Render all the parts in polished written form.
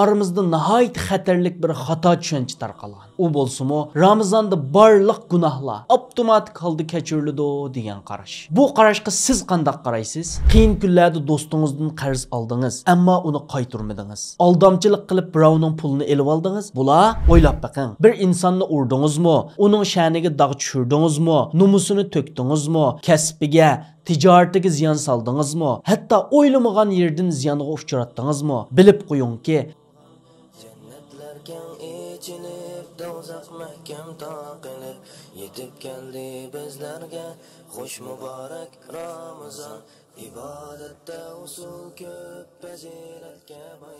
aramızda nihayet xatarlik bir xato tushuncha tarqalgan. U bo'lsa-mu, Ramazonda barliq gunohlar avtomatik holda kechiriladi degan qarash. Bu qarashga siz qanday qaraysiz? Qiyin kunlarda do'stingizdan qarz oldingiz, ammo uni qaytarmadingiz. Aldamchilik qilib birovning pulini elib oldingiz. Bular o'ylab baqing. Bir insonni urdingizmi? Uning sha'niga dog' tushirdingizmi? Numusini to'kdingizmi? Kasbiga ticaretiga ziyon soldingizmi? Hatto o'ylamagan yerdan ziyonga uchratdingizmi? Bilib qo'yingki, jannatlarga ichinib, do'zax mahkam taqilib, yetib keldi bizlarga xush muborak Ramazon.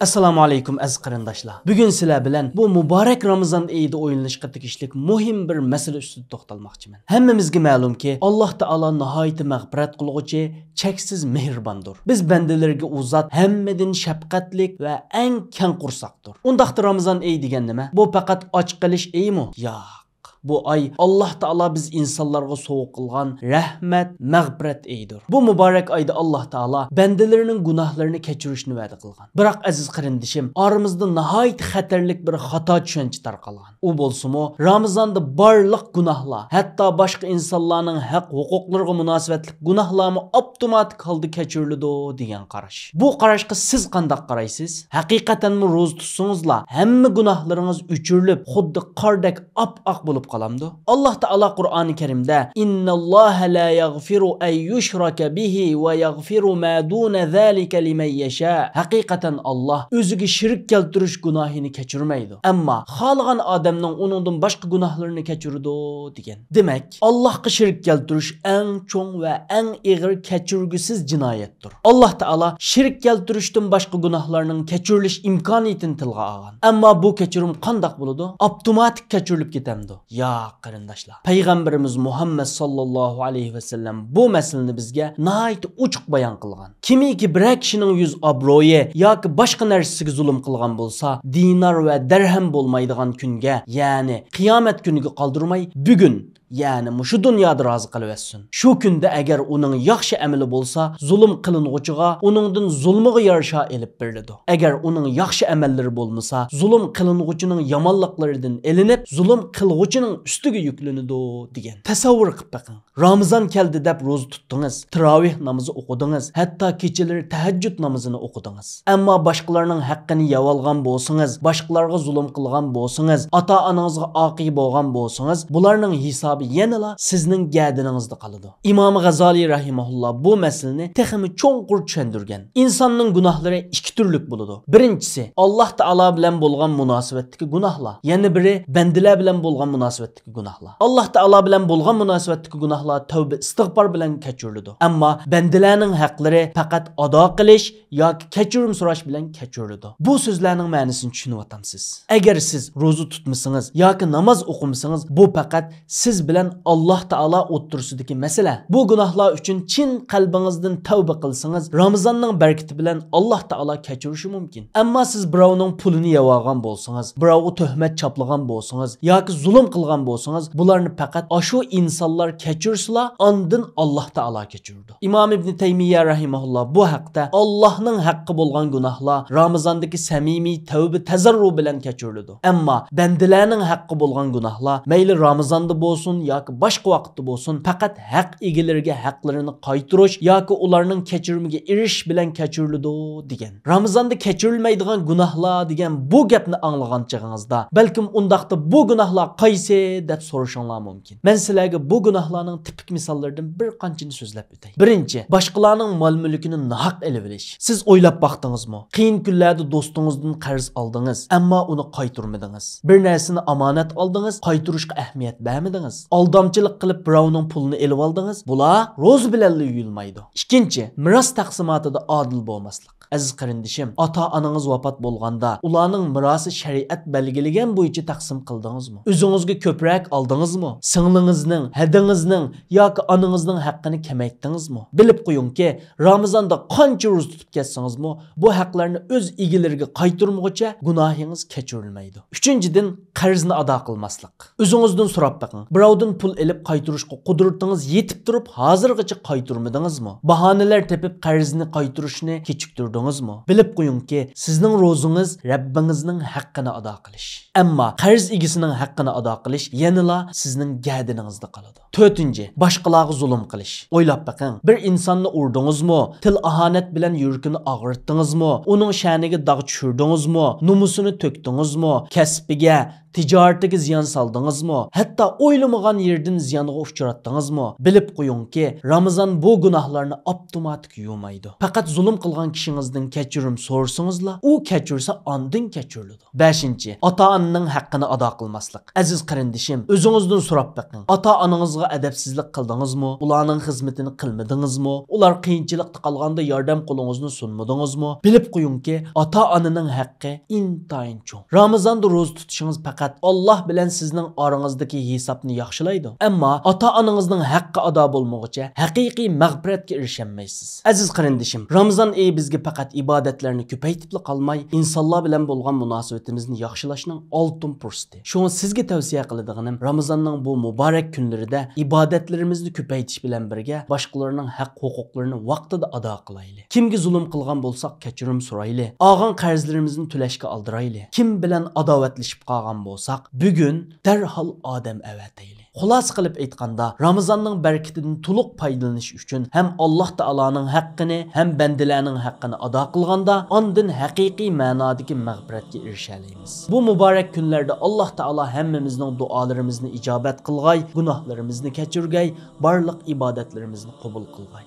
Assalomu alaykum aziz qarindoshlar. Bugun sizlar bilan bu muborak Ramazon oyida o'yinlashga tegishli muhim bir masala ustida to'xtalmoqchiman. Hammamizga ma'lumki, Alloh taolo nihoyat mag'firat qilguvchi, cheksiz mehribondir. Biz bandalarga u zot hammadan shafqatlik va eng keng qursaqdir. Undaqda Ramazon oyi degan nima? Bu faqat och qilish oyimi? Yo'q. Bu ay Allah Taala biz insanlarga soğuk kılgan rahmet, mağfiret eyidir. Bu mübarek ayda Allah Taala bendelerinin günahlarını keçirişini vədi kılgan. Bırak aziz qarindişim, aramızda nihayet xatarlik bir xata tushuncha tarqalgan. U bolsa-mu, Ramazonda barliq günahlar, hatta başka insanların haq huquqlarga münasibetlik günahlarını avtomatik holda kechiriladi degan qarash. Bu qarashga siz qanday qaraysiz? Haqiqatanmi ro'za tutsangizlar, hamma gunohlaringiz o'chirilib, xuddi qordek ap-aq bo'lib qalamdı. Allah Taala Qur'oni Karimda "İnnallaha la yaghfiru an yushraka bihi ve yaghfiru ma duna zalika limen yasha." Haqiqatan Allah o'ziga shirk keltirish gunohini kechirmaydi. Ammo xolgan odamning uningdan boshqa gunohlarini kechiradi degan. Demak, Allohga shirk keltirish eng cho'ng va eng og'ir kechirgusiz jinoyatdir. Allah Taala shirk keltirishdan boshqa gunohlarning kechirilish imkoniyatini tilga olgan. Ammo bu kechirim qanday bo'ladi? Avtomatik kechirilib ketamdi. Ya qarindoshlar, Payg'ambarimiz Muhammad sallallohu alayhi va sallam bu masalani bizga nihoyat ochiq bayon qilgan. Kimiki bir kishining yuz obro'yi yoki boshqa narsasiga zulm qilgan bo'lsa, dinar va dirham bo'lmaydigan kunga, ya'ni qiyomat kuniga qoldirmay, bugun yani şu dünyada razı qılıversin. Şu kunda agar uning yaxshi amali bo'lsa, zulm qilinguchiga uningdan zulmiga yarasha elib beriladi. Agar uning yaxshi amallari bo'lmasa, zulm qilinguchining yomonliklaridan elinib, zulm qilguchining ustiga yuklanadi degan. Tasavvur qilib baqing. Ramazon keldi deb ro'za tutdingiz, tarovih namozi o'qidingiz, hatto kechalari tahajjud namozini o'qidingiz. Ammo boshqalarning haqqini yavolgan bo'lsangiz, boshqalarga zulm qilgan bo'lsangiz, ota-onangizga oqiy bo'lgan bo'lsangiz, bularning hisobi yanala sizning gadiningizda qoladi. İmam G'azali rahimahulloh bu masalani texmi cho'nqur tushundirgan. İnsanning gunohlari ikki turlik bo'ladi. Birinchisi Alloh taolo bilan bo'lgan munosabatdagi gunohlar, yana biri bandalar bilan bo'lgan munosabatdagi gunohlar. Alloh taolo bilan bo'lgan munosabatdagi gunohlar tavba istig'for bilan kechiriladi. Ammo bandalarning haqlari faqat ado qilish yoki kechirim so'rash bilan kechiriladi. Bu so'zlarning ma'nosini tushunyapsiz. Agar siz ro'za tutmasangiz yoki namoz o'qimasangiz, bu faqat siz bilan Allah Taala o'ttirsidagi masala. Bu gunohlar uchun chin qalbingizdan tavba qilsangiz, Ramazonning barakati bilan Allah Taala kechirishi mumkin. Ammo siz birovning pulini yevagan bo'lsangiz, birovga tuhmat chaplagan bo'lsangiz yoki zulm qilgan bo'lsangiz, bularni faqat shu insonlar kechirsizlar, ondan Allah Taala kechirdi. İmam İbn Taymiyya rahimahulloh bu haqda Allohning haqqi bo'lgan gunohlar Ramazondagi samimiy tavba tazarru bilan kechiriladi. Ammo bandalarning haqqi bo'lgan gunohlar mayli Ramazonda bo'lsin yoki boshqa vaqtda bo'lsin, faqat haq egalariga haqlarini qaytirish yoki ularning kechirimiga erish bilan kechiriladi degan. Ramazonda kechirilmaydigan gunohlar degan bu gapni anglagan chog'ingizda, balkim undaqda bu gunohlar qaysi deb so'rashinglar mumkin. Men sizlarga bu gunohlarning tipik misollaridan bir qanchani so'zlab o'tay. Birinchi, boshqalarning mol-mulkini nahaq elib olish. Siz o'ylab baqdingizmi? Qiyin kunlarda do'stingizdan qarz oldingiz, ammo uni qaytarmadingiz. Bir narsani omonat oldingiz, qaytarishga ahamiyat bermadingiz. Aldamchilik qilib birovning pulini elib oldingiz. Bular ro'z bilan yuyilmaydi. Ikkinchi, miros taqsimotida adil bo'lmaslik. Aziz qarindishim, ota-onangiz vafot bo'lganda, ularning mirosi shariat belgilagan bo'yicha taqsim qildingizmi? O'zingizga ko'proq oldingizmi? Singlingizning, hadingizning yoki onangizning haqqini kamaytdingizmi? Bilib qo'yingki, Ramazonda qancha ro'za tutib ketsangizmi, bu haqlarni o'z egalariga qaytarmoqcha gunohingiz kechirilmaydi. Uchinchidan, qarzni ado qilmaslik. O'zingizdan so'rab baqing. Birovdan pul elib qaytarishga qudratingiz yetib turib, hozirgacha qaytarmadingizmi? Bahonalar tepib qarzni qaytarishni kechiktirdingizmi? ro'zangizmi? Bilib qo'yingki, sizning ro'zangiz Rabbingizning haqqini ado qilish. Ammo qarz egisining haqqini ado qilish yanala sizning gadiningizda qoladi. 4. Boshqalarga zulm qilish. O'ylab baqing, bir insonni urdingizmi, til ahonat bilan yuragini og'ritdingizmi, uning sha'niga dog' tushirdingizmi, nomusini to'kdingizmi, kasbiga, tijaretiga ziyon soldingizmi, hatto o'ylamagan yerdan ziyonga uchratdingizmi? Bilib qo'yingki, Ramazon bu gunohlarni avtomatik yumaydi. Faqat zulm qilgan kishingizdan kechirim so'rsangizla, u kechirsa ondan kechiriladi. 5. Ota-onaning haqqini ado qilmaslik. Aziz qarindishim, o'zingizdan so'rab baqing. Ota-onangizga adabsizlik qildingizmi? Ularning xizmatini qilmadingizmi? Ular qiyinchilikda qolganda yordam qo'lingizni sunmadingizmi? Bilib qo'yingki, ota-onaning haqqi intayin cho'ng. Ramazonda ro'za tutishingiz faqat Allah bilan sizning orangizdagi hisobni yaxshilaydi. Ammo ota-onangizning haqqi ado bo'lmoqcha haqiqiy mag'firatga erishamaysiz. Aziz qarindishim, Ramazon oyi bizga faqat ibodatlarni ko'paytib qolmay, insonlar bilan bo'lgan munosabatimizni yaxshilashning oltin fursati. Shuni sizga tavsiya qiladiganim, Ramazonning bu muborak kunlarida ibodatlarimizni ko'paytish bilan birga boshqalarning haq-huquqlarini vaqtida ado qilaylik. Kimga zulm qilgan bo'lsak, kechirim so'raylik. Olgan qarzlarimizni to'lashga oldiraylik. Kim bilan adovatlashib qolgan bo'lsak, bugun darhol odam avataylik. Xulos qilib aytganda, Ramazonning barakatidan to'liq foydalanish uchun ham Alloh taoloning haqqini, ham bandalarning haqqini ado qilganda, ondan haqiqiy ma'nodagi mag'firatga erishalaymiz. Bu muborak kunlarda Alloh taolo hammamizning duolarimizni ijobat qilgay, gunohlarimizni kechirgay, barliq ibodatlarimizni qabul qilgay.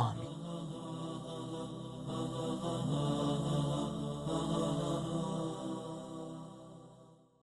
Amin.